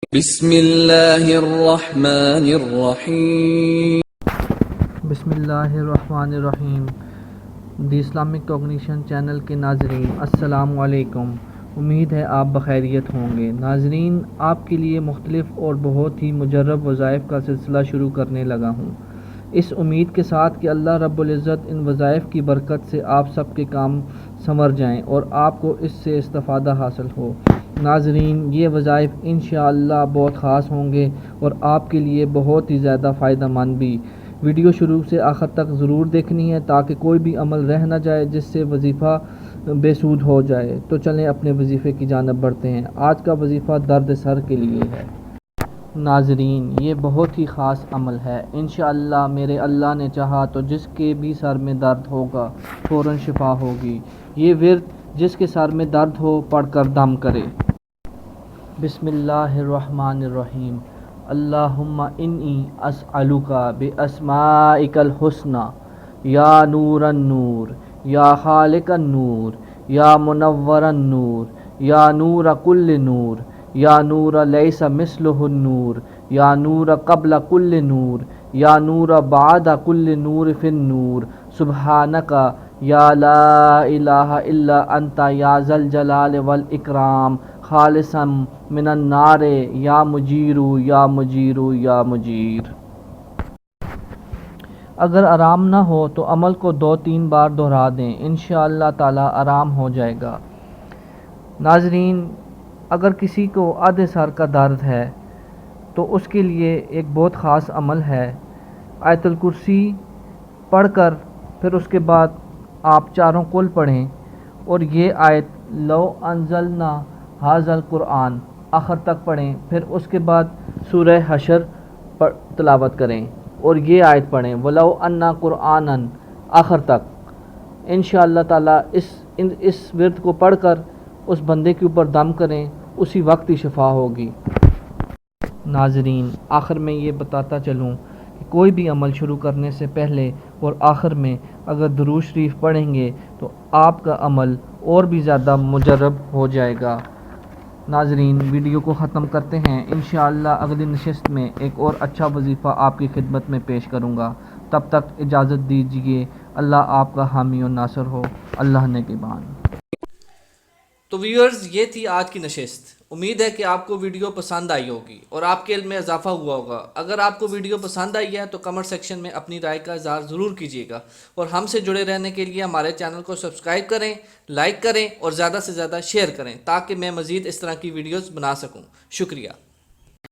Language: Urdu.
بسم اللہ الرحمن الرحیم۔ بسم اللہ الرحمن الرحیم۔ دی اسلامک کوگنیشن چینل کے ناظرین السلام علیکم۔ امید ہے آپ بخیریت ہوں گے۔ ناظرین، آپ کے لیے مختلف اور بہت ہی مجرب وظائف کا سلسلہ شروع کرنے لگا ہوں، اس امید کے ساتھ کہ اللہ رب العزت ان وظائف کی برکت سے آپ سب کے کام سنور جائیں اور آپ کو اس سے استفادہ حاصل ہو۔ ناظرین، یہ وظائف انشاءاللہ بہت خاص ہوں گے اور آپ کے لیے بہت ہی زیادہ فائدہ مند بھی۔ ویڈیو شروع سے آخر تک ضرور دیکھنی ہے تاکہ کوئی بھی عمل رہ نہ جائے جس سے وظیفہ بے سود ہو جائے۔ تو چلیں اپنے وظیفے کی جانب بڑھتے ہیں۔ آج کا وظیفہ درد سر کے لیے ہے۔ ناظرین، یہ بہت ہی خاص عمل ہے۔ انشاءاللہ میرے اللہ نے چاہا تو جس کے بھی سر میں درد ہوگا فوراً شفا ہوگی۔ یہ ورد جس کے سر میں درد ہو پڑھ کر دم کرے۔ بسم اللہ الرحمن الرحیم۔ اللہم انی اسألک باسمائک الحسنی یا نور النور یا خالق النور یا منور النور یا نور کل نور یا نور لیس مثلہ النور یا نور قبل کل نور یا نور بعد کل نور فی النور سبحانک یا لا الہ الا انت یا ذا الجلال والاکرام خالصا من النار یا مجیر یا مجیر یا مجیر۔ اگر آرام نہ ہو تو عمل کو 2-3 بار دہرا دیں، انشاءاللہ تعالی آرام ہو جائے گا۔ ناظرین، اگر کسی کو آدھے سر کا درد ہے تو اس کے لیے ایک بہت خاص عمل ہے۔ آیت الکرسی پڑھ کر پھر اس کے بعد آپ چاروں کل پڑھیں اور یہ آیت لو انزلنا ھذا القرآن آخر تک پڑھیں، پھر اس کے بعد سورہ حشر تلاوت کریں اور یہ آیت پڑھیں وَلَوْ أَنَّا قُرْآنًا آخر تک۔ انشاءاللہ تعالیٰ اس ورد کو پڑھ کر اس بندے کے اوپر دم کریں، اسی وقت ہی شفا ہوگی۔ ناظرین، آخر میں یہ بتاتا چلوں کہ کوئی بھی عمل شروع کرنے سے پہلے اور آخر میں اگر درود شریف پڑھیں گے تو آپ کا عمل اور بھی زیادہ مجرب ہو جائے گا۔ ناظرین، ویڈیو کو ختم کرتے ہیں۔ انشاءاللہ اگلی نشست میں ایک اور اچھا وظیفہ آپ کی خدمت میں پیش کروں گا۔ تب تک اجازت دیجیے۔ اللہ آپ کا حامی و ناصر ہو۔ اللہ نگہبان۔ تو ویورز، یہ تھی آج کی نشست۔ امید ہے کہ آپ کو ویڈیو پسند آئی ہوگی اور آپ کے علم میں اضافہ ہوا ہوگا۔ اگر آپ کو ویڈیو پسند آئی ہے تو کمنٹ سیکشن میں اپنی رائے کا اظہار ضرور کیجیے گا، اور ہم سے جڑے رہنے کے لیے ہمارے چینل کو سبسکرائب کریں، لائک کریں اور زیادہ سے زیادہ شیئر کریں تاکہ میں مزید اس طرح کی ویڈیوز بنا سکوں۔ شکریہ۔